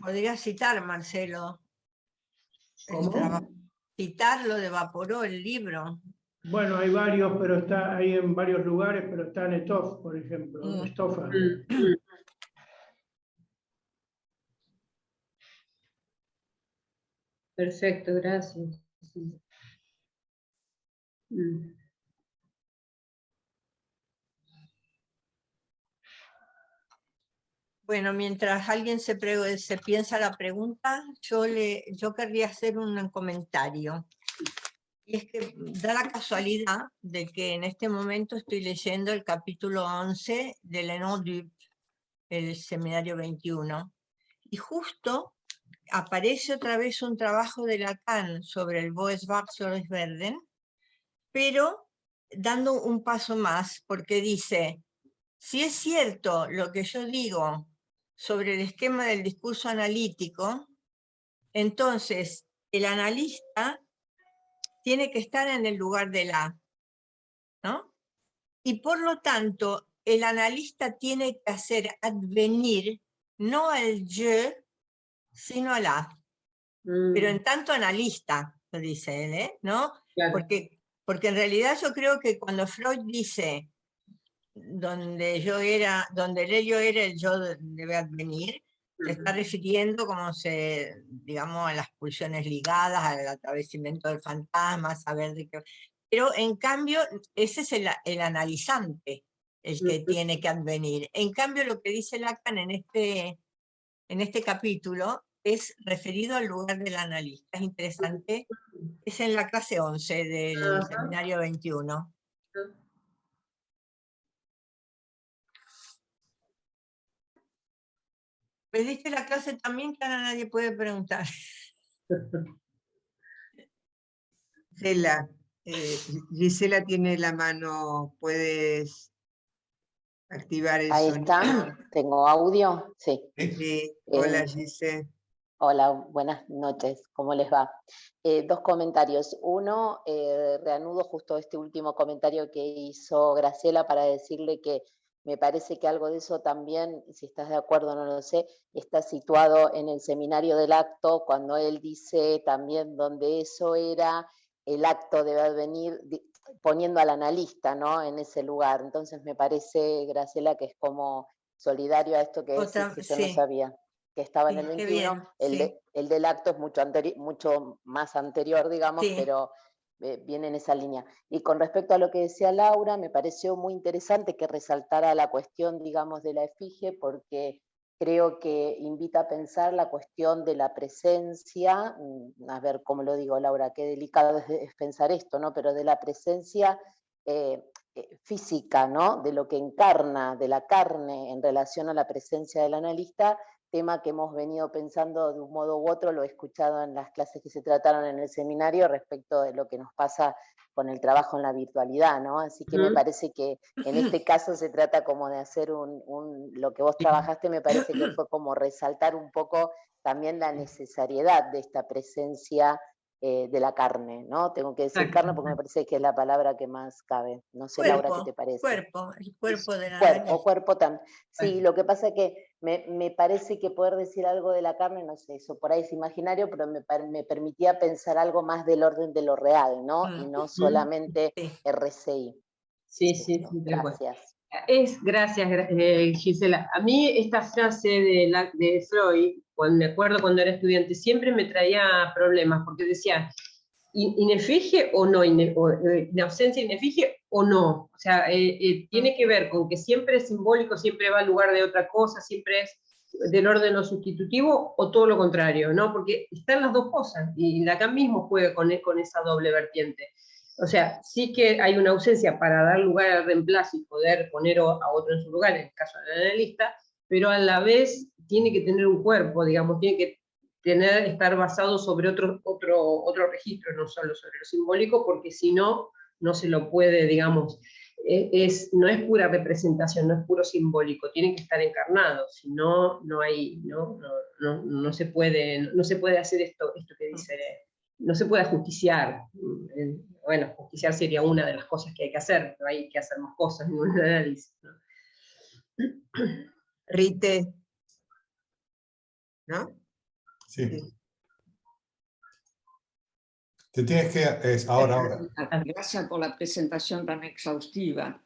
Podría citar, Marcelo, el ¿Cómo? trabajo. Citar lo de Vaporó, el libro. Bueno, hay varios, pero está ahí en varios lugares, pero está en Estof, por ejemplo, Estofa. Perfecto, gracias. Bueno, mientras alguien se piensa la pregunta, yo querría hacer un comentario. Y es que da la casualidad de que en este momento estoy leyendo el capítulo 11 de L'Enor-Dup, el seminario 21. Y justo aparece otra vez un trabajo de Lacan sobre el Boes-Wacht-Verden, pero dando un paso más, porque dice, si es cierto lo que yo digo sobre el esquema del discurso analítico, entonces el analista tiene que estar en el lugar de la, ¿no? Y por lo tanto, el analista tiene que hacer advenir no al yo, sino a la. Pero en tanto analista, lo dice él, ¿no? Claro. Porque en realidad yo creo que cuando Freud dice donde el ello era el yo debe advenir, se está refiriendo digamos, a las pulsiones ligadas, al atravesamiento del fantasma, saber de qué. Pero en cambio, ese es el analizante, el que tiene que advenir. En cambio, lo que dice Lacan en este capítulo es referido al lugar del analista. Es interesante. Es en la clase 11 del seminario 21. Pediste la clase también, que ahora nadie puede preguntar. Gisela tiene la mano, puedes activar el Ahí sonido. está, tengo audio, sí. Sí. Hola, Gisela. Hola, buenas noches, ¿cómo les va? Dos comentarios. Uno, reanudo justo este último comentario que hizo Graciela para decirle que me parece que algo de eso también, si estás de acuerdo no lo sé, está situado en el seminario del acto, cuando él dice también donde eso era, el acto debe venir poniendo al analista, ¿no? En ese lugar. Entonces me parece, Graciela, que es como solidario a esto que decís, que yo no sabía, que estaba en el 21, el del acto es mucho más anterior, digamos, pero viene en esa línea. Y con respecto a lo que decía Laura, me pareció muy interesante que resaltara la cuestión, digamos, de la efigie, porque creo que invita a pensar la cuestión de la presencia, a ver cómo lo digo, Laura, qué delicado es pensar esto, ¿no? Pero de la presencia física, ¿no? De lo que encarna, de la carne en relación a la presencia del analista, tema que hemos venido pensando de un modo u otro, lo he escuchado en las clases que se trataron en el seminario respecto de lo que nos pasa con el trabajo en la virtualidad, ¿no? Así que me parece que en este caso se trata como de hacer lo que vos trabajaste, me parece que fue como resaltar un poco también la necesariedad de esta presencia de la carne, ¿no? Tengo que decir carne porque me parece que es la palabra que más cabe. No sé, Laura, ¿qué te parece? El cuerpo de la Cuerpo también. Sí, lo que pasa es que me parece que poder decir algo de la carne, no sé, eso por ahí es imaginario, pero me permitía pensar algo más del orden de lo real, ¿no? Y no solamente RCI. Sí. Gracias. Gracias, Gisela. A mí esta frase de Freud, me acuerdo cuando era estudiante, siempre me traía problemas, porque decía, inefigie o no, de ausencia inefigie o no. O sea, tiene que ver con que siempre es simbólico, siempre va al lugar de otra cosa, siempre es del orden no sustitutivo, o todo lo contrario, ¿no? Porque están las dos cosas, y Lacan mismo juega con esa doble vertiente. O sea, sí que hay una ausencia para dar lugar al reemplazo y poder poner a otro en su lugar, en el caso del analista, pero a la vez tiene que tener un cuerpo, digamos, tiene que estar basado sobre otro registro, no solo sobre lo simbólico, porque si no, no se lo puede, digamos, no es pura representación, no es puro simbólico, tiene que estar encarnado, si no, no se puede hacer esto que dice, no se puede ajusticiar. Bueno, justiciar sería una de las cosas que hay que hacer, pero hay que hacer más cosas en un análisis, ¿no? Rite, ¿no? Sí. Te tienes que... ahora. Gracias por la presentación tan exhaustiva,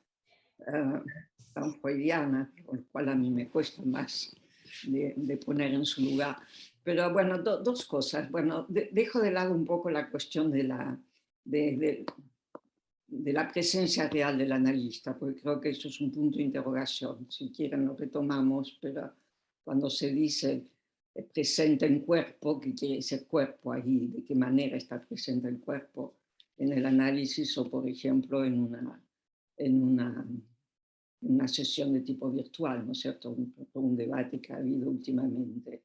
tan freudiana, con lo cual a mí me cuesta más de poner en su lugar. Pero bueno, dos cosas. Bueno, dejo de lado un poco la cuestión de la presencia real del analista, porque creo que eso es un punto de interrogación. Si quieren lo retomamos, pero cuando se dice presente en cuerpo, ¿qué quiere decir cuerpo ahí? ¿De qué manera está presente el cuerpo en el análisis o, por ejemplo, en una sesión de tipo virtual, ¿no es cierto? Un debate que ha habido últimamente,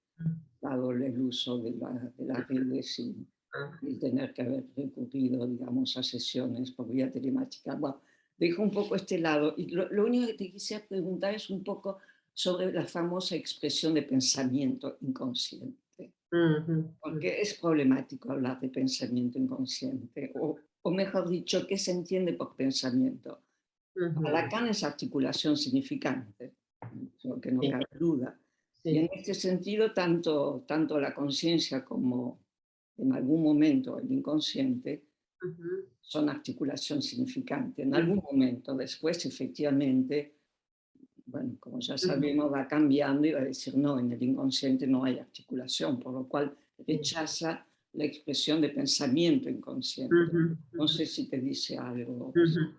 dado el uso de las redes y tener que haber recurrido, digamos, a sesiones por vía telemática. Bueno, dejo un poco este lado. Y lo único que te quisiera preguntar es un poco sobre la famosa expresión de pensamiento inconsciente. Porque es problemático hablar de pensamiento inconsciente, o mejor dicho, ¿qué se entiende por pensamiento? Para Lacan es articulación significante, lo que no cabe duda. Y en este sentido, tanto la conciencia como en algún momento el inconsciente son articulación significante. En algún momento, después efectivamente, bueno, como ya sabemos, va cambiando y va a decir, no, en el inconsciente no hay articulación, por lo cual rechaza la expresión de pensamiento inconsciente. No sé si te dice algo,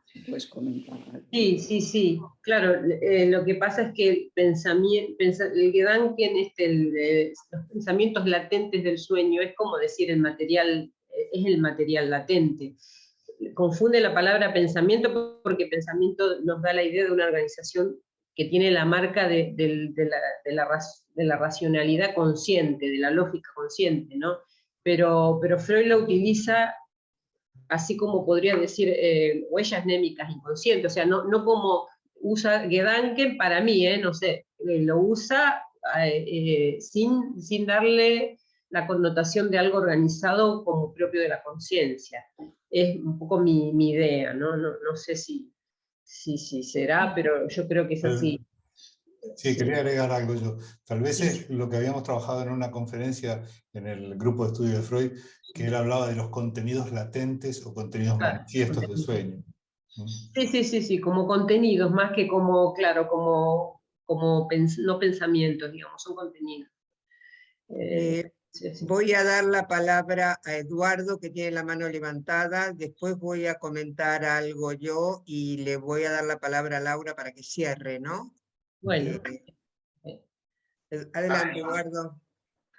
si puedes comentar algo. Sí, claro, lo que pasa es que el Gedanken, los pensamientos latentes del sueño, es como decir es el material latente. Confunde la palabra pensamiento porque pensamiento nos da la idea de una organización que tiene la marca de la racionalidad consciente, de la lógica consciente, ¿no? Pero Freud lo utiliza así como podría decir huellas némicas inconscientes, o sea, no como usa Gedanken para mí, no sé, lo usa sin darle la connotación de algo organizado como propio de la conciencia. Es un poco mi idea, ¿no? No sé si será, pero yo creo que es así. Sí, quería agregar algo yo. Tal vez es lo que habíamos trabajado en una conferencia en el grupo de estudio de Freud, que él hablaba de los contenidos latentes o contenidos manifiestos del sueño. Sí, como contenidos, más que como, claro, no pensamientos, digamos, son contenidos. Voy a dar la palabra a Eduardo, que tiene la mano levantada, después voy a comentar algo yo y le voy a dar la palabra a Laura para que cierre, ¿no? Bueno. Adelante, Eduardo.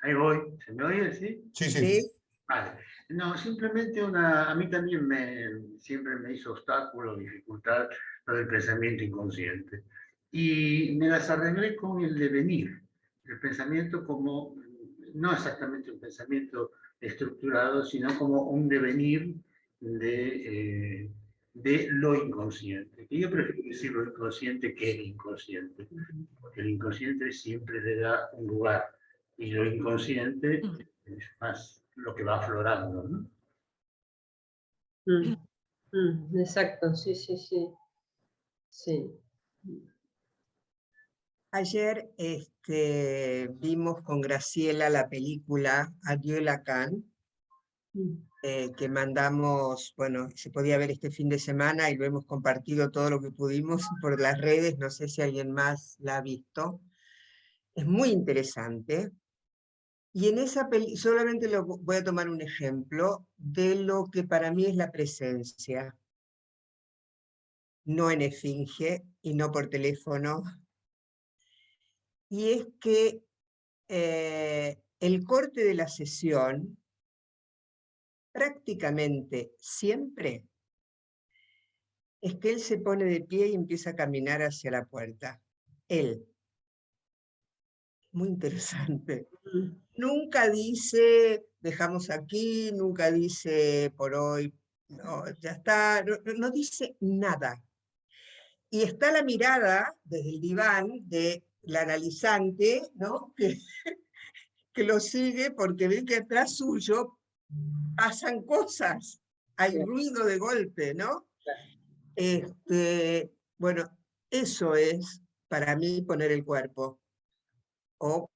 Ahí voy. ¿Se me oye? ¿Sí? Sí. Vale. No, simplemente a mí también siempre me hizo obstáculo, dificultad lo del pensamiento inconsciente. Y me las arreglé con el devenir. el pensamiento como, no exactamente un pensamiento estructurado, sino como un devenir de lo inconsciente. Y yo prefiero decir lo inconsciente que el inconsciente, porque el inconsciente siempre le da un lugar, y lo inconsciente es más lo que va aflorando, ¿no? Exacto, sí, sí, sí. Sí. Ayer vimos con Graciela la película Adieu Lacan, que mandamos, bueno, se podía ver este fin de semana y lo hemos compartido todo lo que pudimos por las redes, no sé si alguien más la ha visto. Es muy interesante. Y en esa película, solamente voy a tomar un ejemplo de lo que para mí es la presencia, no en esfinge y no por teléfono. Y es que el corte de la sesión, prácticamente siempre, es que él se pone de pie y empieza a caminar hacia la puerta. Él. Muy interesante. Nunca dice, dejamos aquí, nunca dice, por hoy, no, ya está, no dice nada. Y está la mirada desde el diván de la analizante, ¿no? que lo sigue porque ve que atrás suyo pasan cosas, hay ruido de golpe, ¿no? Bueno, eso es para mí poner el cuerpo, o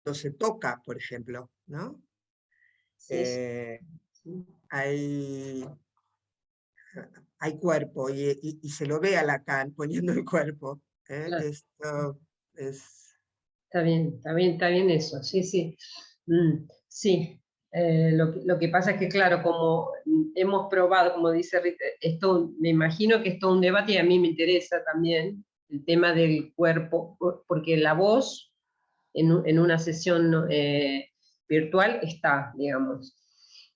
cuando se toca, por ejemplo, ¿no? Sí, sí. Hay cuerpo y se lo ve a Lacan poniendo el cuerpo. Claro. Esto es... Está bien eso, sí, sí. Sí, lo que pasa es que, claro, como hemos probado, como dice Rita, esto, me imagino que es todo un debate y a mí me interesa también el tema del cuerpo, porque la voz en una sesión virtual está, digamos.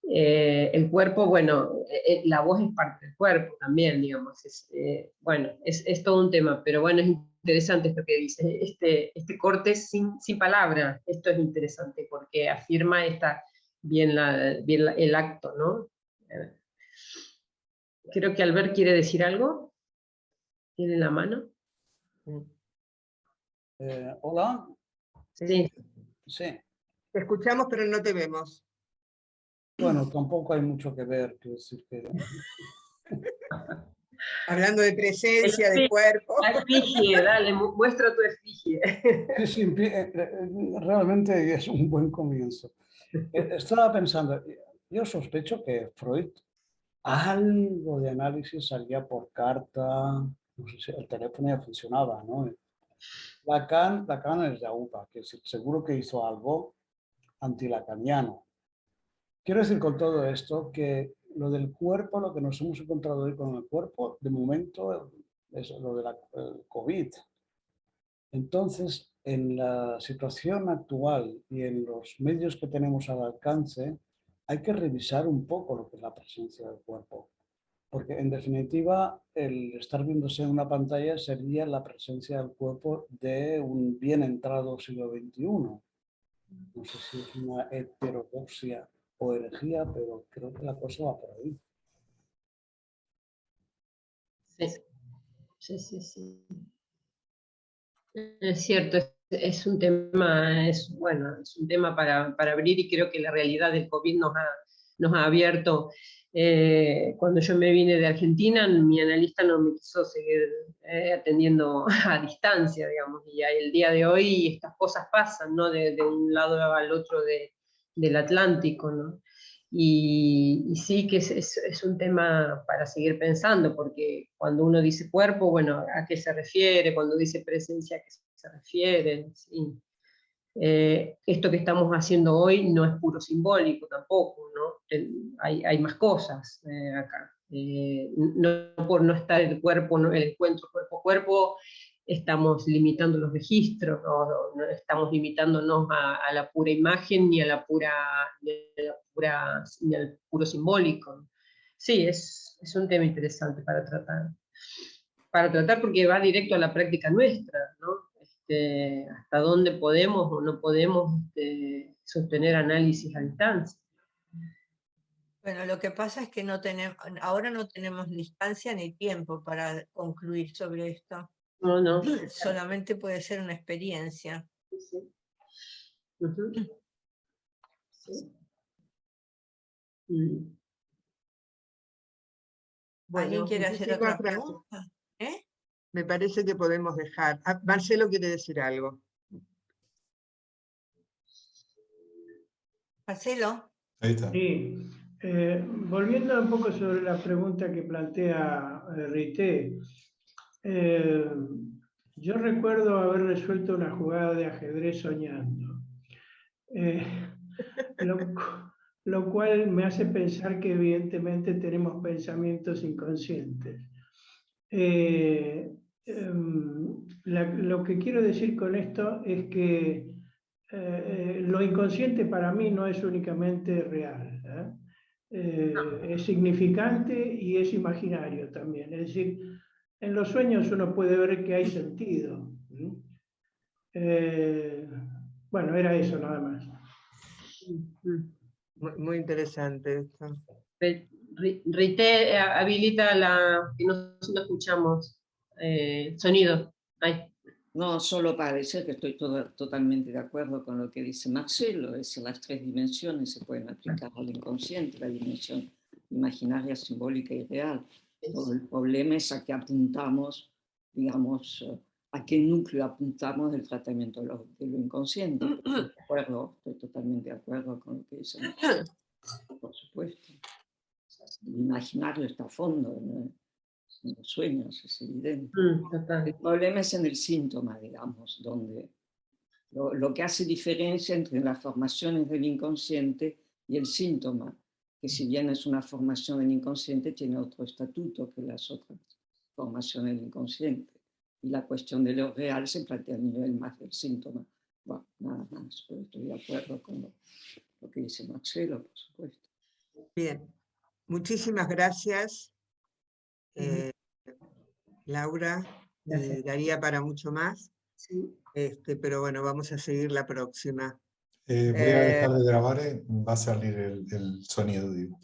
El cuerpo, bueno, la voz es parte del cuerpo también, digamos. Bueno, es todo un tema, pero bueno, es interesante esto que dice, este corte sin palabra, esto es interesante porque afirma bien el acto, ¿no? Creo que Albert quiere decir algo. ¿Tiene la mano? Hola. Sí. Sí. Te escuchamos, pero no te vemos. Bueno, tampoco hay mucho que ver, quiero decir que... Hablando de presencia, de cuerpo. La efigie, dale, muestra tu efigie. Sí, realmente es un buen comienzo. Estaba pensando, yo sospecho que Freud algo de análisis salía por carta, no sé si el teléfono ya funcionaba, ¿no? Lacan es de UPA, que seguro que hizo algo antilacaniano. Quiero decir con todo esto que lo del cuerpo, lo que nos hemos encontrado hoy con el cuerpo, de momento es lo del COVID. Entonces, en la situación actual y en los medios que tenemos al alcance, hay que revisar un poco lo que es la presencia del cuerpo. Porque en definitiva, el estar viéndose en una pantalla sería la presencia del cuerpo de un bien entrado siglo XXI. No sé si es una heterodoxia o herejía, pero creo que la cosa va por ahí. Sí. Es cierto, es un tema, bueno, es un tema para abrir y creo que la realidad del COVID nos ha abierto. Cuando yo me vine de Argentina, mi analista no me quiso seguir atendiendo a distancia, digamos, y el día de hoy estas cosas pasan, ¿no? De un lado al otro del Atlántico, ¿no? Y sí que es un tema para seguir pensando, porque cuando uno dice cuerpo, bueno, ¿a qué se refiere? Cuando dice presencia, ¿a qué se refiere? Sí. Esto que estamos haciendo hoy no es puro simbólico tampoco, ¿no? Hay más cosas acá. No por no estar el cuerpo, el encuentro cuerpo-cuerpo, estamos limitando los registros, no estamos limitándonos a la pura imagen ni al puro simbólico. Sí, es un tema interesante para tratar porque va directo a la práctica nuestra, ¿no? hasta dónde podemos o no podemos sostener análisis a distancia. Bueno, lo que pasa es que ahora no tenemos distancia ni tiempo para concluir sobre esto. No, no. Solamente puede ser una experiencia. Sí. Ujú. Sí. ¿Alguien quiere hacer muchísimas otra gracias. pregunta? Me parece que podemos dejar. Marcelo quiere decir algo. Marcelo. Ahí está. Sí, volviendo un poco sobre la pregunta que plantea Rité, yo recuerdo haber resuelto una jugada de ajedrez soñando, lo cual me hace pensar que evidentemente tenemos pensamientos inconscientes. Lo que quiero decir con esto es que lo inconsciente para mí no es únicamente real, es significante y es imaginario también. Es decir, en los sueños uno puede ver que hay sentido. Bueno, era eso nada más. Muy interesante esto. Rité habilita que no escuchamos sonido. Ahí. No, solo para decir que estoy totalmente de acuerdo con lo que dice Marcelo, es decir, las tres dimensiones se pueden aplicar al inconsciente, la dimensión imaginaria, simbólica y real. Todo el problema es a qué apuntamos, digamos, a qué núcleo apuntamos del tratamiento de lo inconsciente. Estoy totalmente de acuerdo con lo que dice Marcelo, por supuesto. El imaginario está a fondo, ¿no? En los sueños, es evidente. El problema es en el síntoma, digamos, donde lo que hace diferencia entre las formaciones del inconsciente y el síntoma, que si bien es una formación del inconsciente, tiene otro estatuto que las otras formaciones del inconsciente. Y la cuestión de lo real se plantea a nivel más del síntoma. Bueno, nada más, pero estoy de acuerdo con lo que dice Marcelo, por supuesto. Bien, muchísimas gracias. Laura, daría para mucho más, Sí. pero bueno, vamos a seguir la próxima. Voy a dejar de grabar, va a salir el sonido, digo.